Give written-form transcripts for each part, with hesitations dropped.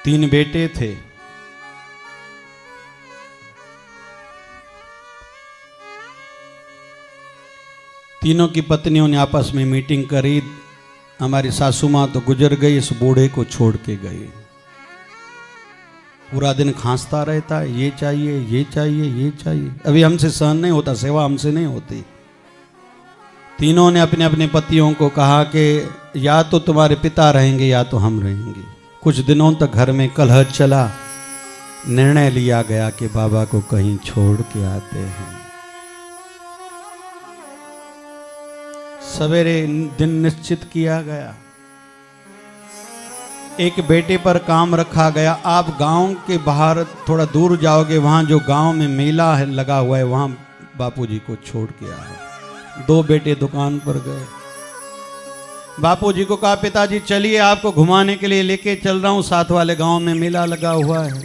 3 बेटे थे। तीनों की पत्नियों ने आपस में मीटिंग करी। हमारी सासू माँ तो गुजर गई, इस बूढ़े को छोड़ के गई। पूरा दिन खांसता रहता है, ये चाहिए ये चाहिए ये चाहिए। अभी हमसे सहन नहीं होता, सेवा हमसे नहीं होती। तीनों ने अपने अपने पतियों को कहा कि या तो तुम्हारे पिता रहेंगे या तो हम रहेंगे। कुछ दिनों तक घर में कलह चला। निर्णय लिया गया कि बाबा को कहीं छोड़ के आते हैं। सवेरे दिन निश्चित किया गया। एक बेटे पर काम रखा गया, आप गांव के बाहर थोड़ा दूर जाओगे, वहां जो गांव में मेला है लगा हुआ है, वहां बापूजी को छोड़ के आए। 2 बेटे दुकान पर गए। बापूजी को कहा पिताजी चलिए आपको घुमाने के लिए लेके चल रहा हूं, साथ वाले गांव में मेला लगा हुआ है।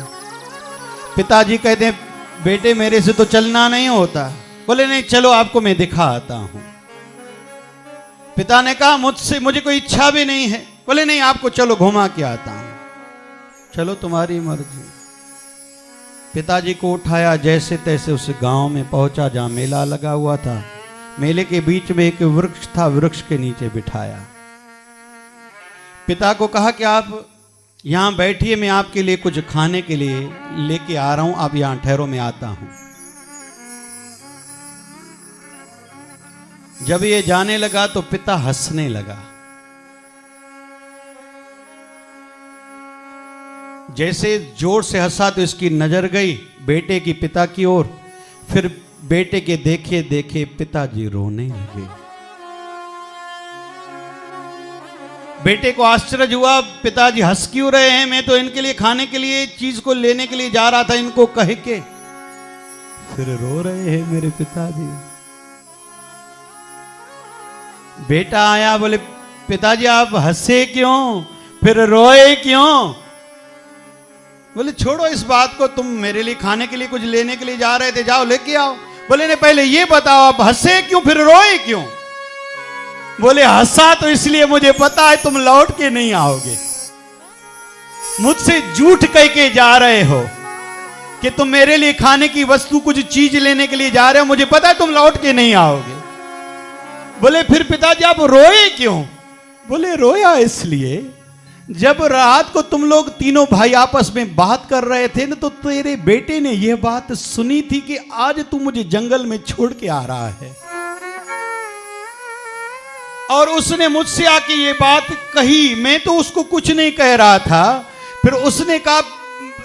पिताजी कहते बेटे मेरे से तो चलना नहीं होता। बोले नहीं चलो आपको मैं दिखा आता हूं। पिता ने कहा मुझे कोई इच्छा भी नहीं है। बोले नहीं आपको चलो घुमा के आता हूं। चलो तुम्हारी मर्जी। पिताजी को उठाया, जैसे तैसे उस गांव में पहुंचा जहां मेला लगा हुआ था। मेले के बीच में एक वृक्ष था, वृक्ष के नीचे बिठाया। पिता को कहा कि आप यहां बैठिए, मैं आपके लिए कुछ खाने के लिए लेके आ रहा हूं, आप यहां ठहरो, मैं आता हूं। जब ये जाने लगा तो पिता हंसने लगा। जैसे जोर से हंसा तो इसकी नजर गई बेटे की पिता की ओर। फिर बेटे के देखे देखे पिताजी रोने लगे। बेटे को आश्चर्य हुआ, पिताजी हंस क्यों रहे हैं? मैं तो इनके लिए खाने के लिए चीज को लेने के लिए जा रहा था, इनको कह के फिर रो रहे हैं मेरे पिताजी। बेटा आया, बोले पिताजी आप हंसे क्यों, फिर रोए क्यों? बोले छोड़ो इस बात को, तुम मेरे लिए खाने के लिए कुछ लेने के लिए जा रहे थे, जाओ लेके आओ। बोले नहीं पहले ये बताओ आप हंसे क्यों फिर रोए क्यों? बोले हंसा तो इसलिए मुझे पता है तुम लौट के नहीं आओगे। मुझसे झूठ कह के जा रहे हो कि तुम मेरे लिए खाने की वस्तु कुछ चीज लेने के लिए जा रहे हो, मुझे पता है तुम लौट के नहीं आओगे। बोले फिर पिताजी आप रोए क्यों? बोले रोया इसलिए जब रात को तुम लोग तीनों भाई आपस में बात कर रहे थे ना, तो तेरे बेटे ने यह बात सुनी थी कि आज तू मुझे जंगल में छोड़ के आ रहा है। और उसने मुझसे आके ये बात कही, मैं तो उसको कुछ नहीं कह रहा था। फिर उसने कहा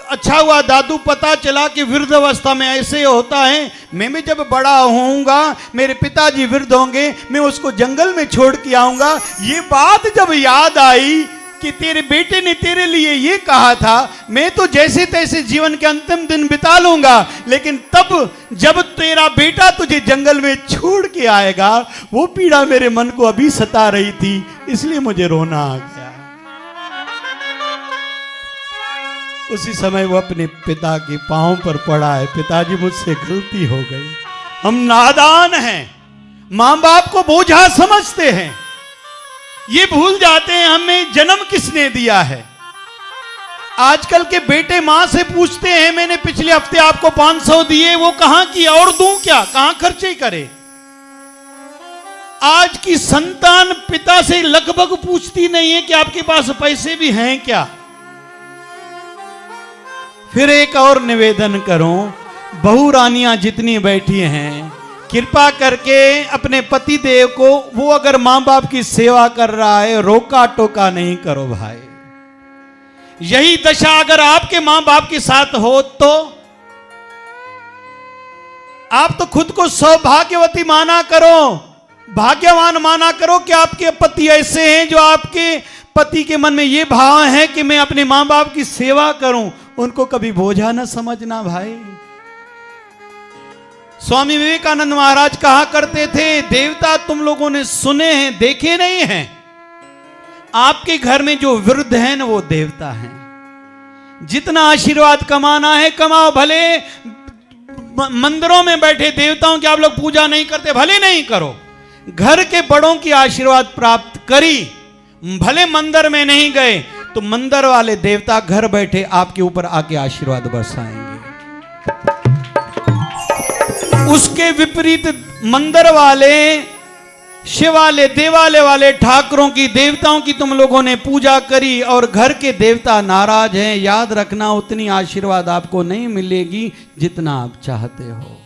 अच्छा हुआ दादू, पता चला कि वृद्ध अवस्था में ऐसे होता है। मैं भी जब बड़ा होऊंगा, मेरे पिताजी वृद्ध होंगे, मैं उसको जंगल में छोड़ के आऊंगा। ये बात जब याद आई कि तेरे बेटे ने तेरे लिए ये कहा था, मैं तो जैसे तैसे जीवन के अंतिम दिन बिता लूंगा, लेकिन तब जब तेरा बेटा तुझे जंगल में छोड़ के आएगा, वो पीड़ा मेरे मन को अभी सता रही थी, इसलिए मुझे रोना आ गया। उसी समय वो अपने पिता के पांव पर पड़ा है, पिताजी मुझसे गलती हो गई, हम नादान हैं, मां बाप को बोझा समझते हैं, ये भूल जाते हैं हमें जन्म किसने दिया है। आजकल के बेटे मां से पूछते हैं मैंने पिछले हफ्ते आपको 500 दिए, वो कहां की, और दूं क्या, कहां खर्चे करे। आज की संतान पिता से लगभग पूछती नहीं है कि आपके पास पैसे भी हैं क्या। फिर एक और निवेदन करूं, बहू रानियां जितनी बैठी हैं, कृपा करके अपने पति देव को, वो अगर मां बाप की सेवा कर रहा है, रोका टोका नहीं करो भाई। यही दशा अगर आपके मां बाप के साथ हो तो आप तो खुद को सौभाग्यवती माना करो, भाग्यवान माना करो कि आपके पति ऐसे हैं जो आपके पति के मन में ये भाव है कि मैं अपने मां बाप की सेवा करूं। उनको कभी बोझा न समझना भाई। स्वामी विवेकानंद महाराज कहा करते थे, देवता तुम लोगों ने सुने हैं, देखे नहीं हैं। आपके घर में जो वृद्ध हैं ना, वो देवता हैं। जितना आशीर्वाद कमाना है कमाओ, भले मंदिरों में बैठे देवताओं की आप लोग पूजा नहीं करते, भले नहीं करो, घर के बड़ों की आशीर्वाद प्राप्त करी, भले मंदिर में नहीं गए, तो मंदिर वाले देवता घर बैठे आपके ऊपर आके आशीर्वाद बरसाएंगे। उसके विपरीत मंदिर वाले, शिवालय, देवालय वाले ठाकुरों की, देवताओं की तुम लोगों ने पूजा करी और घर के देवता नाराज हैं, याद रखना उतनी आशीर्वाद आपको नहीं मिलेगी जितना आप चाहते हो।